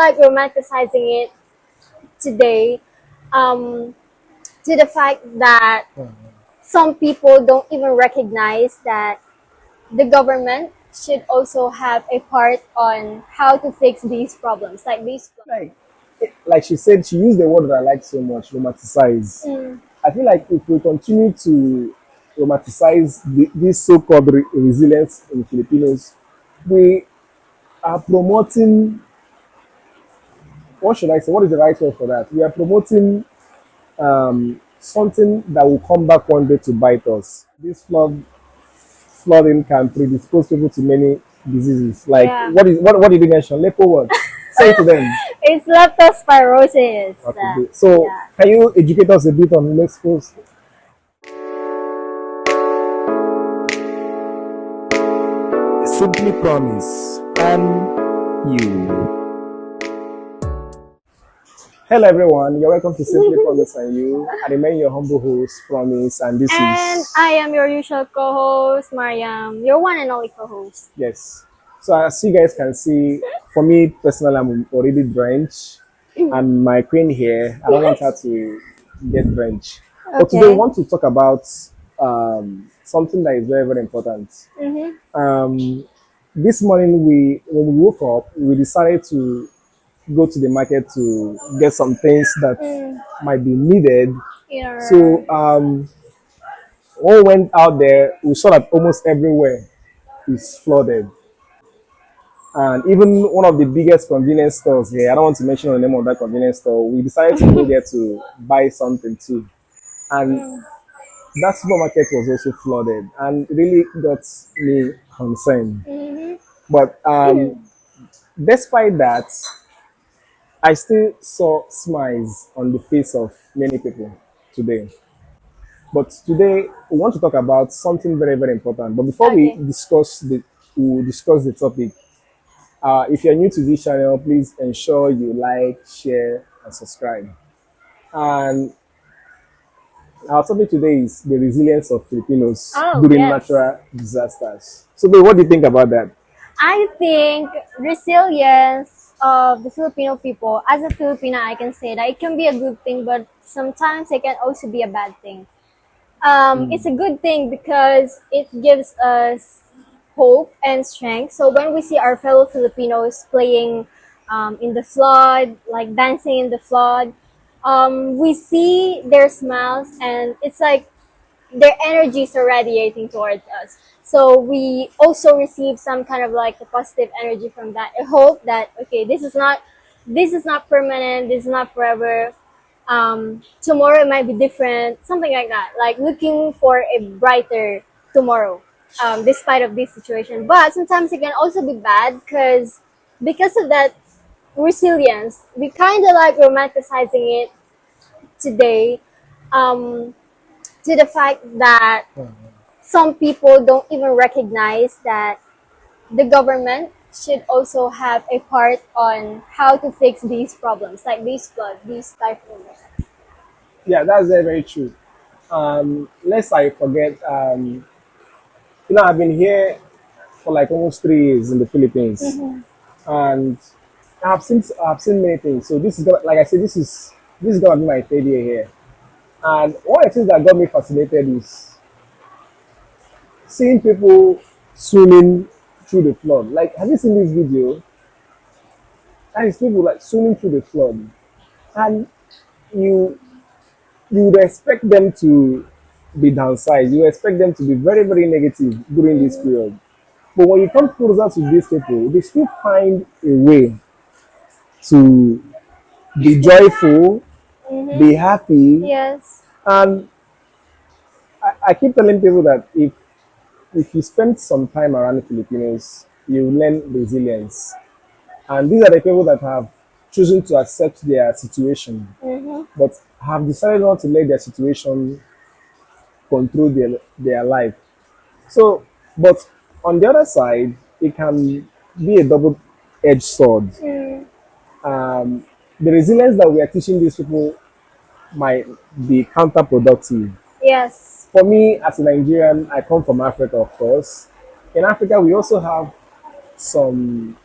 like romanticizing it today, to the fact that some people don't even recognize that the government should also have a part on how to fix these problems, like these. Like she said, she used the word that I like so much, romanticize. I feel like if we continue to romanticize this so-called resilience in Filipinos, we are promoting, what should I say? What is the right word for that? We are promoting something that will come back one day to bite us. This flooding can predispose people to many diseases. Like Yeah. what did you mention? Lepo what? Say it to them. It's leptospirosis. Okay, good. So Yeah. can you educate us a bit on leptos? Simply promise and you. Hello everyone, you're welcome to Simply Promise and You. I remain your humble host, Promise, and this And is I am your usual co-host, Mariam, your one and only co-host. yes. So as you guys can see, for me personally, I'm already drenched, and my queen here, I don't want her to get drenched. But today we Okay. want to talk about something that is very very important. This morning when we woke up, we decided to go to the market to get some things that might be needed. Yeah. So when we went out there, we saw that almost everywhere is flooded. And even one of the biggest convenience stores here, I don't want to mention the name of that convenience store, we decided to go there to buy something too. And that supermarket was also flooded and it really got me concerned. But despite that, I still saw smiles on the face of many people today. But today we want to talk about something very, very important. But before Okay. we discuss the topic, if you're new to this channel, please ensure you like, share, and subscribe. And our topic today is the resilience of Filipinos Oh, during yes. natural disasters. So, babe, what do you think about that? I think resilience of the Filipino people, as a Filipina, I can say that it can be a good thing, but sometimes it can also be a bad thing. It's a good thing because it gives us hope and strength. So when we see our fellow Filipinos playing in the flood, like dancing in the flood, we see their smiles and it's like their energies are radiating towards us. So we also receive some kind of like a positive energy from that. I hope that okay, this is not permanent, this is not forever. Tomorrow it might be different, something like that. Like looking for a brighter tomorrow, despite of this situation. But sometimes it can also be bad because of that resilience, we kind of like romanticizing it today, um, to the fact that some people don't even recognize that the government should also have a part on how to fix these problems, like these floods, these typhoons. Yeah, that's very, very true. Lest I forget, I've been here for like almost 3 years in the Philippines, and I've seen many things. So this is gonna, like I said, this is gonna be my third year here. And one of the things that got me fascinated is seeing people swimming through the flood. Like, have you seen this video? That is people like swimming through the flood, and you you would expect them to be downside. You expect them to be very, very negative during this period. But when you come closer to these people, they still find a way to be joyful, be happy, Yes. and I keep telling people that if you spend some time around the Filipinos, you learn resilience. And these are the people that have chosen to accept their situation, but have decided not to let their situation control their life. So, but on the other side, it can be a double-edged sword. The resilience that we are teaching these people might be counterproductive. Yes. For me, as a Nigerian, I come from Africa, of course. In Africa, we also have some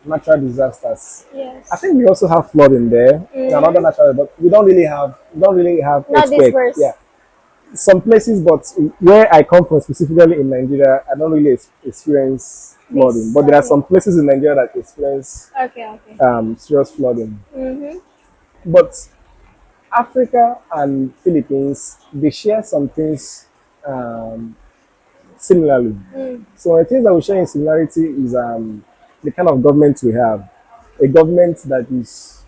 natural disasters. I Yes. think we also have flood in there, another Mm. natural, but we don't really have Not this earthquake. Yeah, verse. some places, but where I come from, specifically in Nigeria, I don't really experience flooding. This. But there are Okay. some places in Nigeria that experience Okay. Okay. serious flooding. Mm-hmm. But Africa and Philippines, they share some things um, similarly. Mm. So the things that we share in similarity is the kind of government we have. A government that is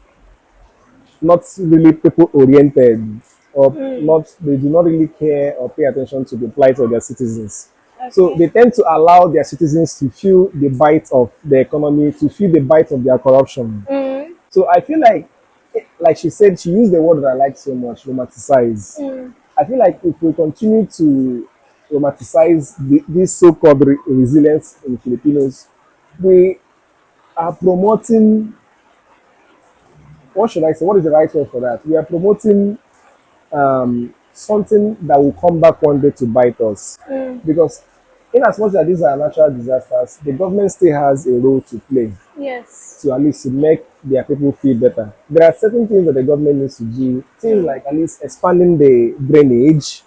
not really people oriented, or Mm. not, they do not really care or pay attention to the plight of their citizens. So Okay. they tend to allow their citizens to feel the bite of the economy, to feel the bite of their corruption. Mm. So I feel like she said, she used the word that I like so much, romanticize. Mm. I feel like if we continue to romanticize this so-called resilience in Filipinos, we are promoting, what should I say? What is the right word for that? We are promoting something that will come back one day to bite us. Mm. Because in as much as these are natural disasters, the government still has a role to play Yes. to at least make their people feel better. There are certain things that the government needs to do, things Mm. like at least expanding the drainage,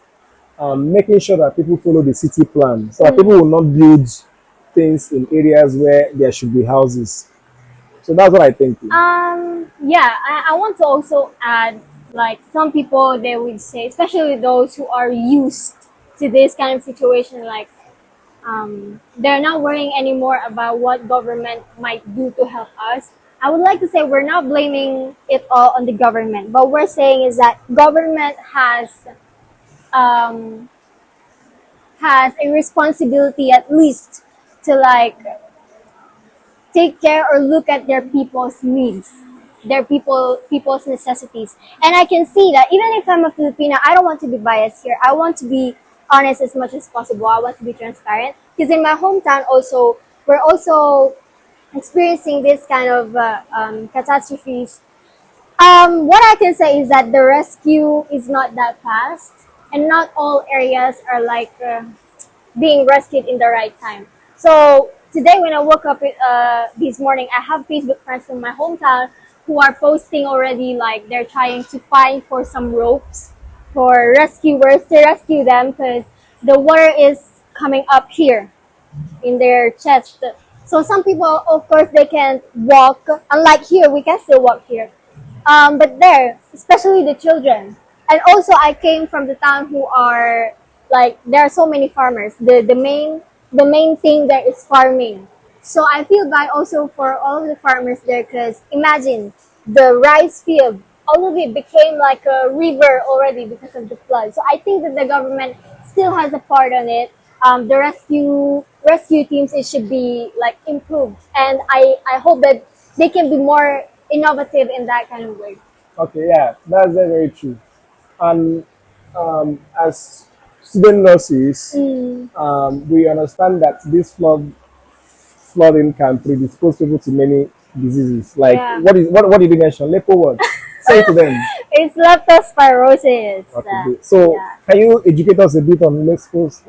making sure that people follow the city plan so that people Mm. will not build things in areas where there should be houses. So that's what I think. Yeah, I want to also add, like, some people, they would say, especially those who are used to this kind of situation, like, they're not worrying anymore about what government might do to help us. I would like to say we're not blaming it all on the government, but we're saying is that government um, has a responsibility at least to, like, take care or look at their people's needs, their people's necessities. And I can see that even if I'm a Filipina, I don't want to be biased here. I want to be honest as much as possible. I want to be transparent because in my hometown also, we're also experiencing this kind of catastrophes. What I can say is that the rescue is not that fast, and not all areas are like being rescued in the right time. So today when I woke up this morning, I have Facebook friends from my hometown who are posting already, like they're trying to find for some ropes for rescuers to rescue them because the water is coming up here in their chest. So some people, of course, they can't walk. Unlike here, we can still walk here. But there, especially the children. And also, I came from the town who are like there are so many farmers. The main thing there is farming. So I feel bad also for all of the farmers there because imagine the rice field, all of it became like a river already because of the flood. So I think that the government still has a part on it. The rescue teams, it should be like improved, and I hope that they can be more innovative in that kind of way. Okay, yeah, that's very, very true. And as student nurses, Mm, we understand that this flooding can predispose people to many diseases. Like yeah, what did you mention? Lepo what? Say it to them. it's leptospirosis. Okay, good. So Yeah. can you educate us a bit on Mexico's?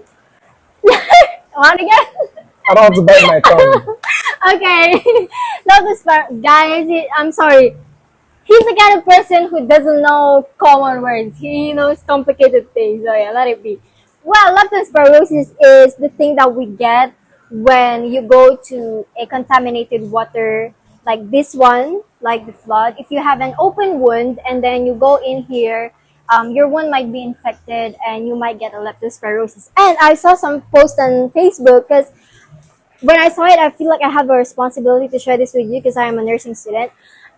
Want again? I don't want to bite my tongue. Okay. Guys, I'm sorry. He's the kind of person who doesn't know common words. He knows complicated things. So yeah, let it be. Well, leptospirosis is the thing that we get when you go to a contaminated water like this one, like the flood. If you have an open wound and then you go in here, your wound might be infected and you might get a leptospirosis. And I saw some posts on Facebook because when I saw it, I feel like I have a responsibility to share this with you because I am a nursing student.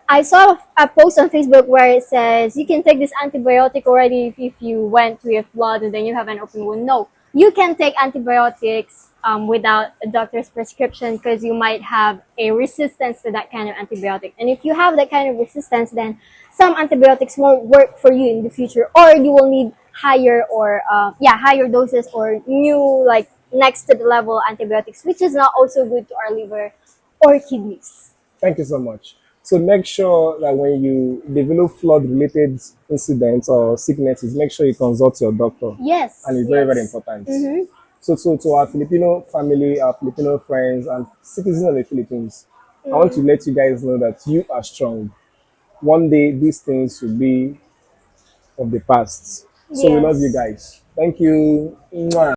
I saw a post on Facebook where it says you can take this antibiotic already if you went to a flood and then you have an open wound. No, you can take antibiotics without a doctor's prescription because you might have a resistance to that kind of antibiotic. And if you have that kind of resistance, then some antibiotics won't work for you in the future, or you will need higher doses or new, like, next to the level antibiotics, which is not also good to our liver or kidneys. Thank you so much. So make sure that when you develop flood-related incidents or sicknesses, make sure you consult your doctor, Yes, and it's very, very yes. important. Mm-hmm. So to our Filipino family, our Filipino friends, and citizens of the Philippines, I want to let you guys know that you are strong. One day these things will be of the past. So we love you Yes. guys. Thank you. Mwah.